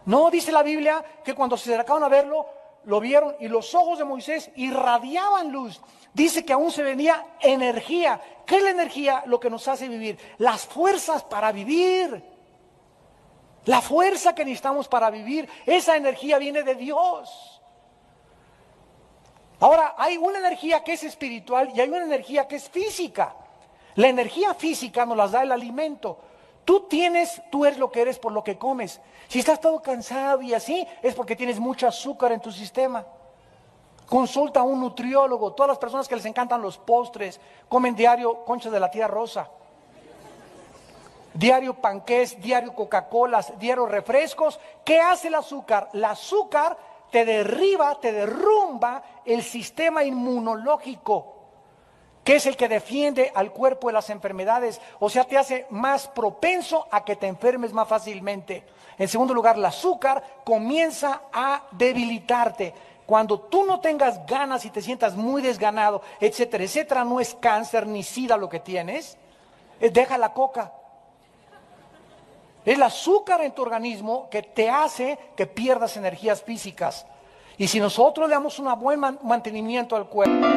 Speaker 1: No, dice la Biblia que cuando se acercaron a verlo, lo vieron y los ojos de Moisés irradiaban luz. Dice que aún se venía energía. ¿Qué es la energía? Lo que nos hace vivir. Las fuerzas para vivir. La fuerza que necesitamos para vivir. Esa energía viene de Dios. Ahora, hay una energía que es espiritual y hay una energía que es física. La energía física nos la da el alimento. Tú eres lo que eres por lo que comes. Si estás todo cansado y así, es porque tienes mucho azúcar en tu sistema. Consulta a un nutriólogo. Todas las personas que les encantan los postres, comen diario conchas de la tía Rosa, diario panqués, diario Coca-Colas, diario refrescos. ¿Qué hace el azúcar? El azúcar te derrumba el sistema inmunológico, que es el que defiende al cuerpo de las enfermedades. O sea, te hace más propenso a que te enfermes más fácilmente. En segundo lugar, el azúcar comienza a debilitarte. Cuando tú no tengas ganas y te sientas muy desganado, etcétera, etcétera, no es cáncer ni sida lo que tienes, deja la coca. Es el azúcar en tu organismo que te hace que pierdas energías físicas. Y si nosotros le damos un buen mantenimiento al cuerpo,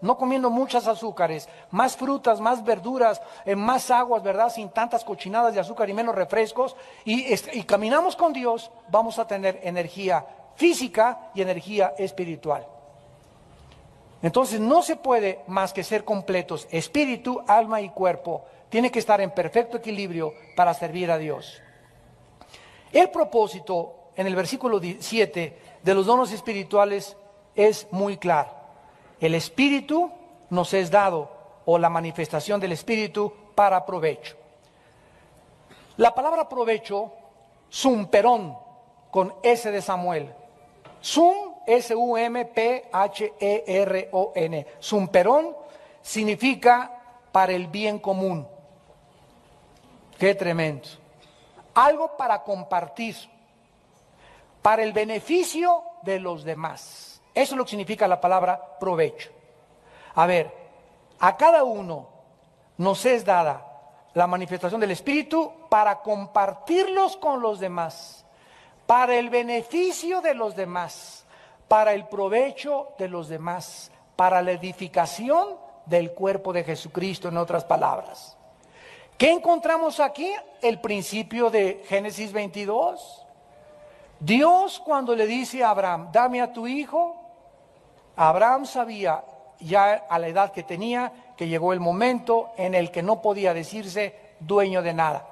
Speaker 1: no comiendo muchas azúcares, más frutas, más verduras, más aguas, ¿verdad? Sin tantas cochinadas de azúcar y menos refrescos, y caminamos con Dios, vamos a tener energía física y energía espiritual. Entonces no se puede más que ser completos, espíritu, alma y cuerpo. Tiene que estar en perfecto equilibrio para servir a Dios. El propósito en el versículo 7 de los dones espirituales es muy claro. El Espíritu nos es dado, o la manifestación del Espíritu, para provecho. La palabra provecho, sumperón, con S de Samuel. Sum, S-U-M-P-H-E-R-O-N. Sumperón significa para el bien común. Qué tremendo. Algo para compartir, para el beneficio de los demás. Eso es lo que significa la palabra provecho. A ver, a cada uno nos es dada la manifestación del Espíritu para compartirlos con los demás, para el beneficio de los demás, para el provecho de los demás, para la edificación del cuerpo de Jesucristo, en otras palabras. ¿Qué encontramos aquí? El principio de Génesis 22. Dios, cuando le dice a Abraham, dame a tu hijo, Abraham sabía ya a la edad que tenía que llegó el momento en el que no podía decirse dueño de nada.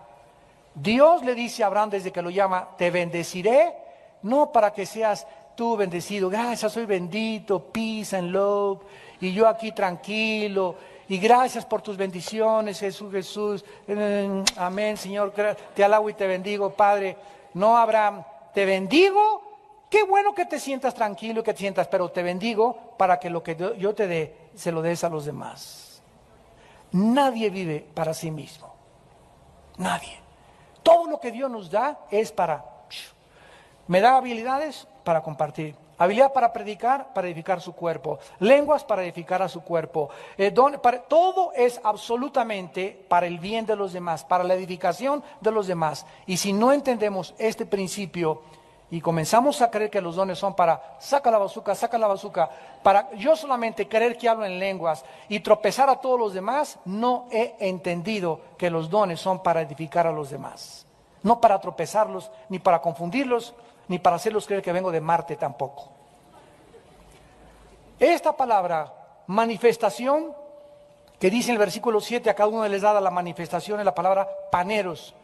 Speaker 1: Dios le dice a Abraham desde que lo llama, te bendeciré, no para que seas tú bendecido, gracias, soy bendito, peace and love, y yo aquí tranquilo, y gracias por tus bendiciones, Jesús, amén, Señor, te alabo y te bendigo, Padre. No, Abraham, te bendigo. Qué bueno que te sientas tranquilo y que te sientas, pero te bendigo para que lo que yo te dé, se lo des a los demás. Nadie vive para sí mismo. Nadie. Todo lo que Dios nos da es para... Me da habilidades para compartir. Habilidad para predicar, para edificar su cuerpo. Lenguas para edificar a su cuerpo. Todo es absolutamente para el bien de los demás, para la edificación de los demás. Y si no entendemos este principio y comenzamos a creer que los dones son para saca la bazuca, para yo solamente creer que hablo en lenguas y tropezar a todos los demás, no he entendido que los dones son para edificar a los demás. no para tropezarlos, ni para confundirlos, ni para hacerlos creer que vengo de Marte tampoco. Esta palabra, manifestación, que dice en el versículo 7, a cada uno les da la manifestación, es la palabra paneros,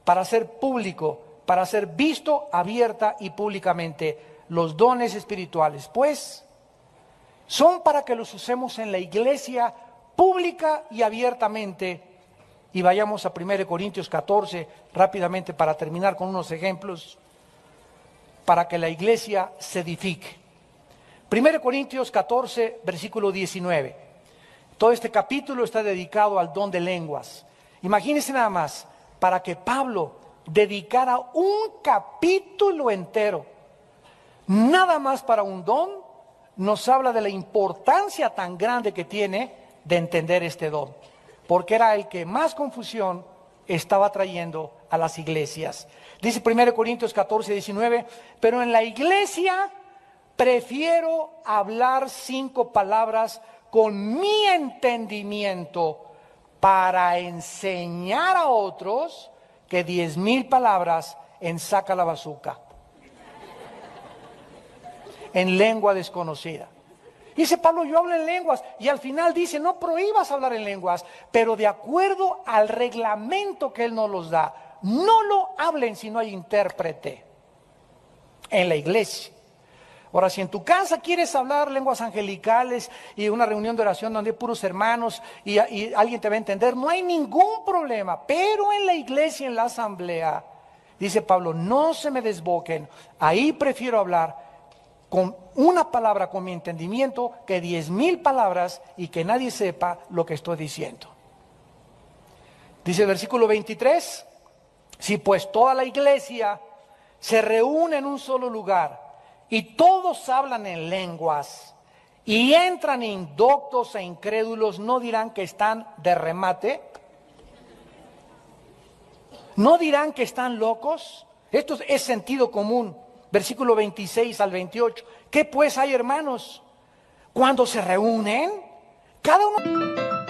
Speaker 1: para hacer público, para ser visto abierta y públicamente. Los dones espirituales, pues, son para que los usemos en la iglesia pública y abiertamente. Y vayamos a 1 Corintios 14 rápidamente para terminar con unos ejemplos, para que la iglesia se edifique. 1 Corintios 14, versículo 19. Todo este capítulo está dedicado al don de lenguas. Imagínense nada más, para que Pablo dedicara un capítulo entero nada más para un don, nos habla de la importancia tan grande que tiene de entender este don, porque era el que más confusión estaba trayendo a las iglesias. Dice 1 Corintios 14, 19, pero en la iglesia prefiero hablar 5 palabras con mi entendimiento para enseñar a otros que 10,000 palabras en saca la bazuca, en lengua desconocida. Dice Pablo, yo hablo en lenguas, y al final dice, no prohíbas hablar en lenguas, pero de acuerdo al reglamento que él nos los da, no lo hablen si no hay intérprete en la iglesia. Ahora, si en tu casa quieres hablar lenguas angelicales y una reunión de oración donde hay puros hermanos y alguien te va a entender, no hay ningún problema, pero en la iglesia, en la asamblea, dice Pablo, no se me desboquen, ahí prefiero hablar con una palabra con mi entendimiento que 10,000 palabras y que nadie sepa lo que estoy diciendo. Dice el versículo 23, si pues toda la iglesia se reúne en un solo lugar y todos hablan en lenguas y entran indoctos e incrédulos, ¿no dirán que están de remate? ¿No dirán que están locos? Esto es sentido común. Versículo 26 al 28. ¿Qué pues hay, hermanos? Cuando se reúnen, cada uno...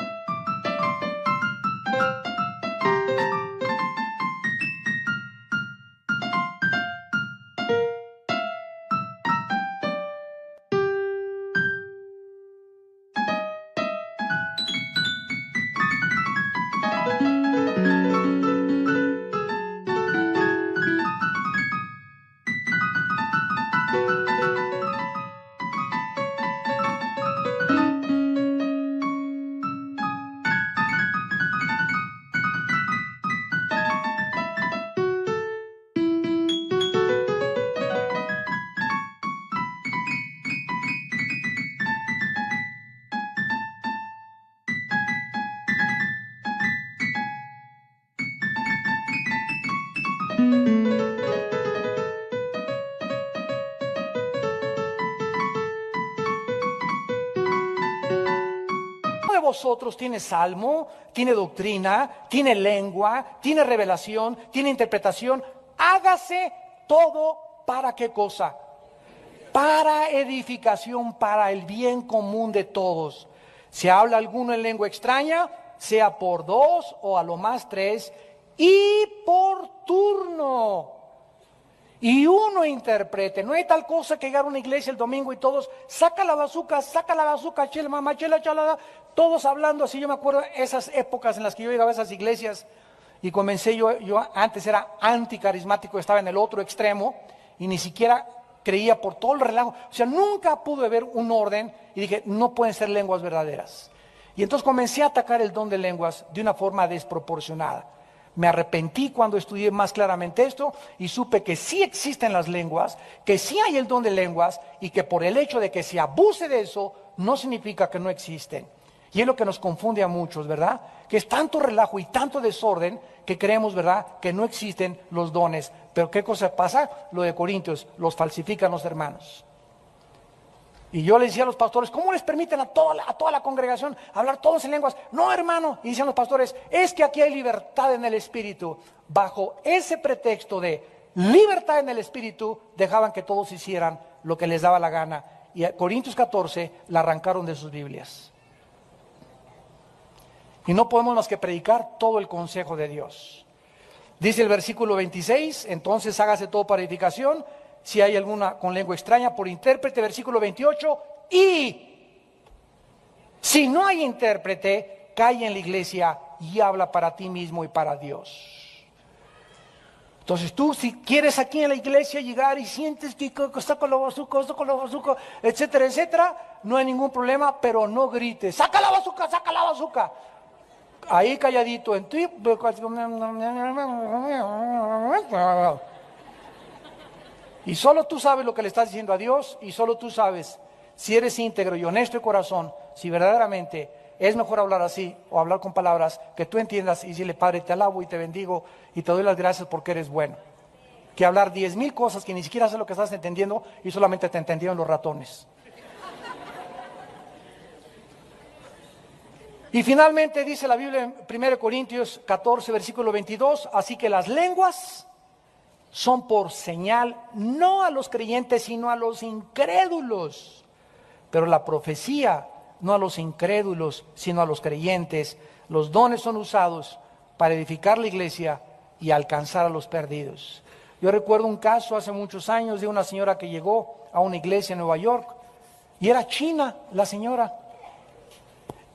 Speaker 1: de vosotros tiene salmo, tiene doctrina, tiene lengua, tiene revelación, tiene interpretación. Hágase todo, ¿para qué cosa? Para edificación, para el bien común de todos. Si habla alguno en lengua extraña, sea por 2 o a lo más 3, y por turno. Y uno interprete. No hay tal cosa que llegar a una iglesia el domingo y todos, saca la bazuca, chela, mamá, chela, chalada, todos hablando así. Yo me acuerdo esas épocas en las que yo llegaba a esas iglesias y comencé, yo antes era anticarismático, estaba en el otro extremo y ni siquiera creía por todo el relajo. O sea, nunca pude ver un orden y dije, no pueden ser lenguas verdaderas. Y entonces comencé a atacar el don de lenguas de una forma desproporcionada. Me arrepentí cuando estudié más claramente esto y supe que sí existen las lenguas, que sí hay el don de lenguas y que por el hecho de que se abuse de eso no significa que no existen. Y es lo que nos confunde a muchos, ¿verdad? Que es tanto relajo y tanto desorden que creemos, ¿verdad?, que no existen los dones. Pero ¿qué cosa pasa? Lo de Corintios, los falsifican los hermanos. Y yo les decía a los pastores, ¿cómo les permiten a toda la congregación hablar todos en lenguas? No, hermano, y decían los pastores, es que aquí hay libertad en el espíritu. Bajo ese pretexto de libertad en el espíritu, dejaban que todos hicieran lo que les daba la gana. Y a Corintios 14 la arrancaron de sus Biblias. Y no podemos más que predicar todo el consejo de Dios. Dice el versículo 26, entonces hágase todo para edificación, si hay alguna con lengua extraña por intérprete. Versículo 28, y si no hay intérprete, calla en la iglesia y habla para ti mismo y para Dios. Entonces tú, si quieres aquí en la iglesia llegar y sientes que está con la bazuca, etcétera, etcétera, no hay ningún problema, pero no grites, saca la bazuca, saca la bazuca. Ahí calladito en ti. Y solo tú sabes lo que le estás diciendo a Dios, y solo tú sabes si eres íntegro y honesto de corazón, si verdaderamente es mejor hablar así o hablar con palabras que tú entiendas y decirle: Padre, te alabo y te bendigo y te doy las gracias porque eres bueno, que hablar 10,000 cosas que ni siquiera sabes lo que estás entendiendo y solamente te entendieron los ratones. Y finalmente dice la Biblia en 1 Corintios 14, versículo 22, así que las lenguas son por señal no a los creyentes, sino a los incrédulos. Pero la profecía no a los incrédulos, sino a los creyentes. Los dones son usados para edificar la iglesia y alcanzar a los perdidos. Yo recuerdo un caso hace muchos años de una señora que llegó a una iglesia en Nueva York y era china la señora.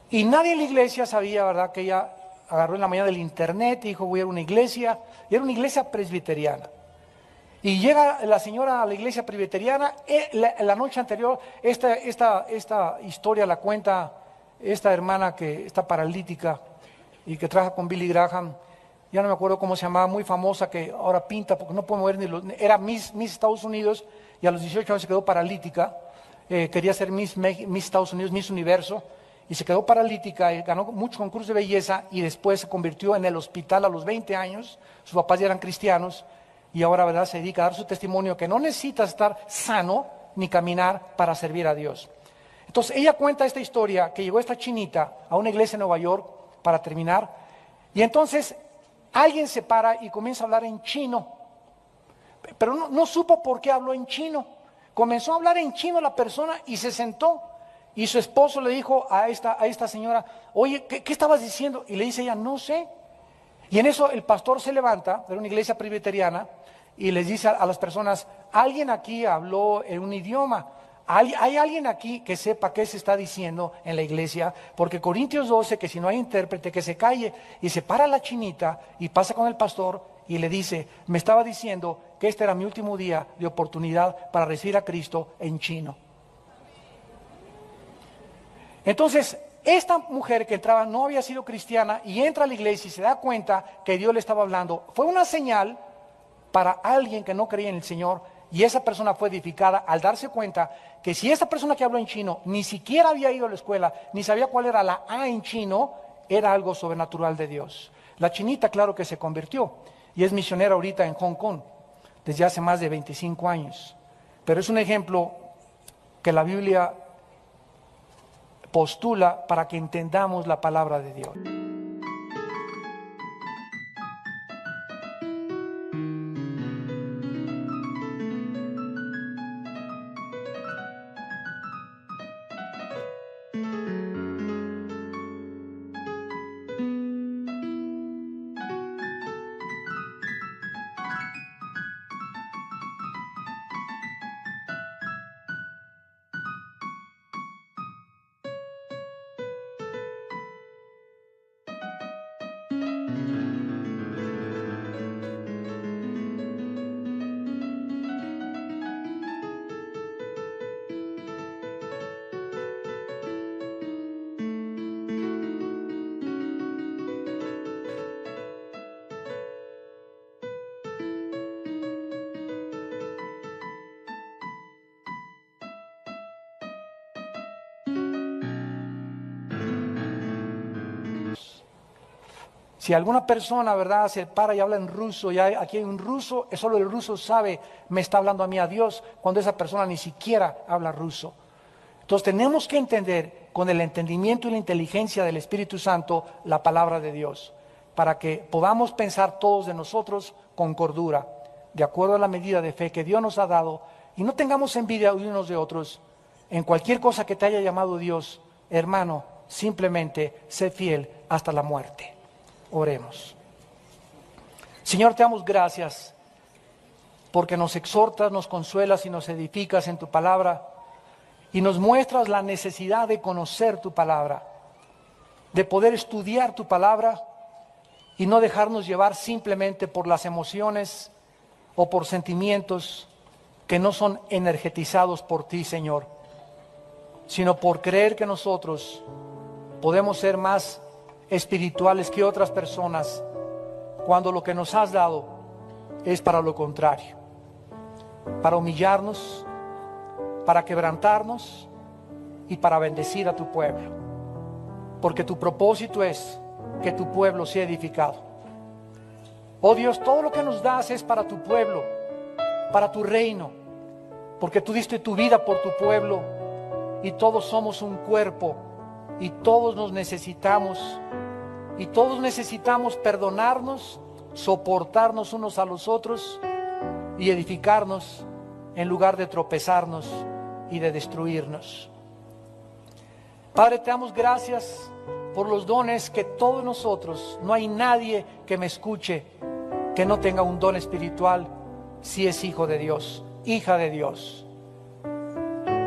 Speaker 1: Y nadie en la iglesia sabía, ¿verdad?, que ella agarró en la mañana del internet y dijo: voy a ir a una iglesia, y era una iglesia presbiteriana. Y llega la señora a la iglesia presbiteriana, la noche anterior, esta historia la cuenta esta hermana que está paralítica y que trabaja con Billy Graham, ya no me acuerdo cómo se llamaba, muy famosa, que ahora pinta porque no puede mover era Miss Estados Unidos, y a los 18 años se quedó paralítica, quería ser Miss Estados Unidos, Miss Universo, y se quedó paralítica, y ganó muchos concursos de belleza, y después se convirtió en el hospital a los 20 años, sus papás ya eran cristianos, y ahora, ¿verdad?, se dedica a dar su testimonio que no necesitas estar sano ni caminar para servir a Dios. Entonces ella cuenta esta historia, que llegó esta chinita a una iglesia en Nueva York, para terminar, y entonces alguien se para y comienza a hablar en chino, pero no supo por qué habló en chino. Comenzó a hablar en chino la persona y se sentó. Y su esposo le dijo a esta señora: oye, ¿qué estabas diciendo? Y le dice ella: no sé. Y en eso el pastor se levanta de una iglesia presbiteriana y les dice a las personas: alguien aquí habló en un idioma. ¿Hay alguien aquí que sepa qué se está diciendo en la iglesia? Porque Corintios 12, que si no hay intérprete, que se calle. Y se para la chinita y pasa con el pastor y le dice: me estaba diciendo que este era mi último día de oportunidad para recibir a Cristo en chino. Entonces, esta mujer que entraba no había sido cristiana y entra a la iglesia y se da cuenta que Dios le estaba hablando. Fue una señal para alguien que no creía en el Señor, y esa persona fue edificada al darse cuenta que si esta persona que habló en chino ni siquiera había ido a la escuela, ni sabía cuál era la A en chino, era algo sobrenatural de Dios. La chinita, claro que se convirtió y es misionera ahorita en Hong Kong desde hace más de 25 años. Pero es un ejemplo que la Biblia postula para que entendamos la palabra de Dios. Si alguna persona, ¿verdad?, se para y habla en ruso, y aquí hay un ruso, solo el ruso sabe, me está hablando a mí a Dios, cuando esa persona ni siquiera habla ruso. Entonces tenemos que entender con el entendimiento y la inteligencia del Espíritu Santo la palabra de Dios, para que podamos pensar todos de nosotros con cordura, de acuerdo a la medida de fe que Dios nos ha dado, y no tengamos envidia unos de otros. En cualquier cosa que te haya llamado Dios, hermano, simplemente sé fiel hasta la muerte. Oremos. Señor, te damos gracias porque nos exhortas, nos consuelas y nos edificas en tu palabra y nos muestras la necesidad de conocer tu palabra, de poder estudiar tu palabra y no dejarnos llevar simplemente por las emociones o por sentimientos que no son energetizados por ti, Señor, sino por creer que nosotros podemos ser más espirituales que otras personas cuando lo que nos has dado es para lo contrario, para humillarnos, para quebrantarnos y para bendecir a tu pueblo, porque tu propósito es que tu pueblo sea edificado. Oh Dios, todo lo que nos das es para tu pueblo, para tu reino, porque tú diste tu vida por tu pueblo y todos somos un cuerpo y todos nos necesitamos y todos necesitamos perdonarnos, soportarnos unos a los otros y edificarnos en lugar de tropezarnos y de destruirnos. Padre, te damos gracias por los dones que todos nosotros, no hay nadie que me escuche que no tenga un don espiritual si es hijo de Dios, hija de Dios.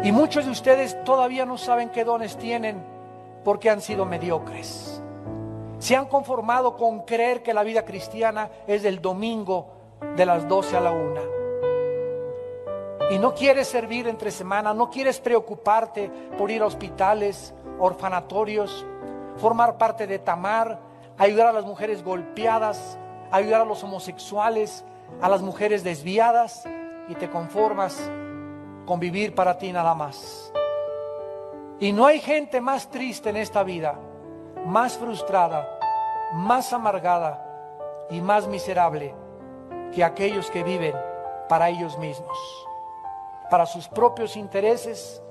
Speaker 1: Y muchos de ustedes todavía no saben qué dones tienen porque han sido mediocres. Se han conformado con creer que la vida cristiana es del domingo de las 12 a la 1. Y no quieres servir entre semana, no quieres preocuparte por ir a hospitales, orfanatorios, formar parte de Tamar, ayudar a las mujeres golpeadas, ayudar a los homosexuales, a las mujeres desviadas, y te conformas con vivir para ti nada más. Y no hay gente más triste en esta vida, más frustrada, más amargada y más miserable que aquellos que viven para ellos mismos, para sus propios intereses,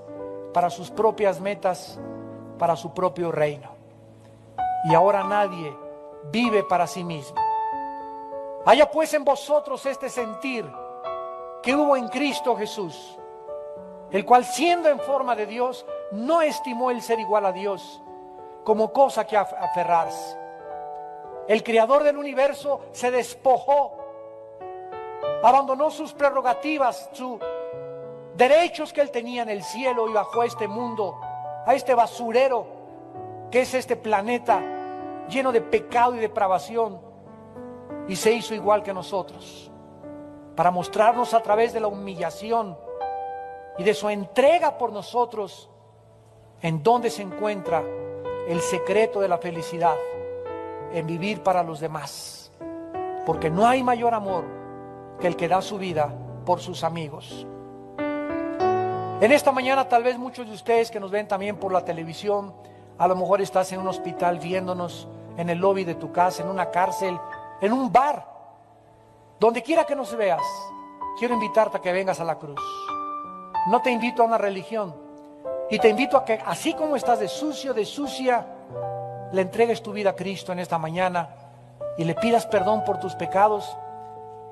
Speaker 1: para sus propias metas, para su propio reino. Y ahora nadie vive para sí mismo. Haya pues en vosotros este sentir que hubo en Cristo Jesús, el cual siendo en forma de Dios, no estimó el ser igual a Dios como cosa que aferrarse. El creador del universo se despojó, abandonó sus prerrogativas, sus derechos que él tenía en el cielo y bajó a este mundo, a este basurero que es este planeta lleno de pecado y depravación, y se hizo igual que nosotros para mostrarnos a través de la humillación y de su entrega por nosotros en dónde se encuentra el secreto de la felicidad, en vivir para los demás, porque no hay mayor amor que el que da su vida por sus amigos. En esta mañana tal vez muchos de ustedes que nos ven también por la televisión, a lo mejor estás en un hospital viéndonos, en el lobby de tu casa, en una cárcel, en un bar, donde quiera que nos veas. Quiero invitarte a que vengas a la cruz. No te invito a una religión, y te invito a que así como estás de sucio, de sucia, le entregues tu vida a Cristo en esta mañana y le pidas perdón por tus pecados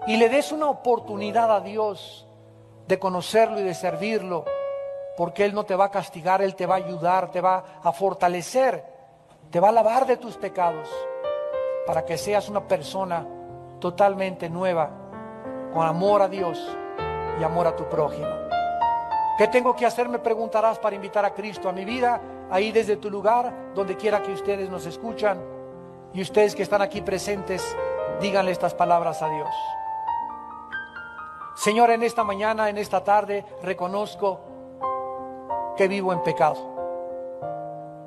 Speaker 1: y le des una oportunidad a Dios de conocerlo y de servirlo, porque Él no te va a castigar, Él te va a ayudar, te va a fortalecer, te va a lavar de tus pecados para que seas una persona totalmente nueva, con amor a Dios y amor a tu prójimo. ¿Qué tengo que hacer? Me preguntarás, para invitar a Cristo a mi vida, ahí desde tu lugar, donde quiera que ustedes nos escuchan, y ustedes que están aquí presentes, díganle estas palabras a Dios. Señor, en esta mañana, en esta tarde, reconozco que vivo en pecado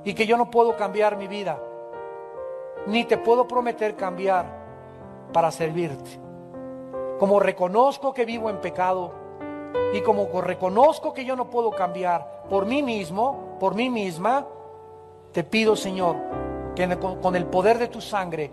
Speaker 1: y que yo no puedo cambiar mi vida, ni te puedo prometer cambiar para servirte. Como reconozco que vivo en pecado y como reconozco que yo no puedo cambiar por mí mismo, por mí misma, te pido, Señor, que con el poder de tu sangre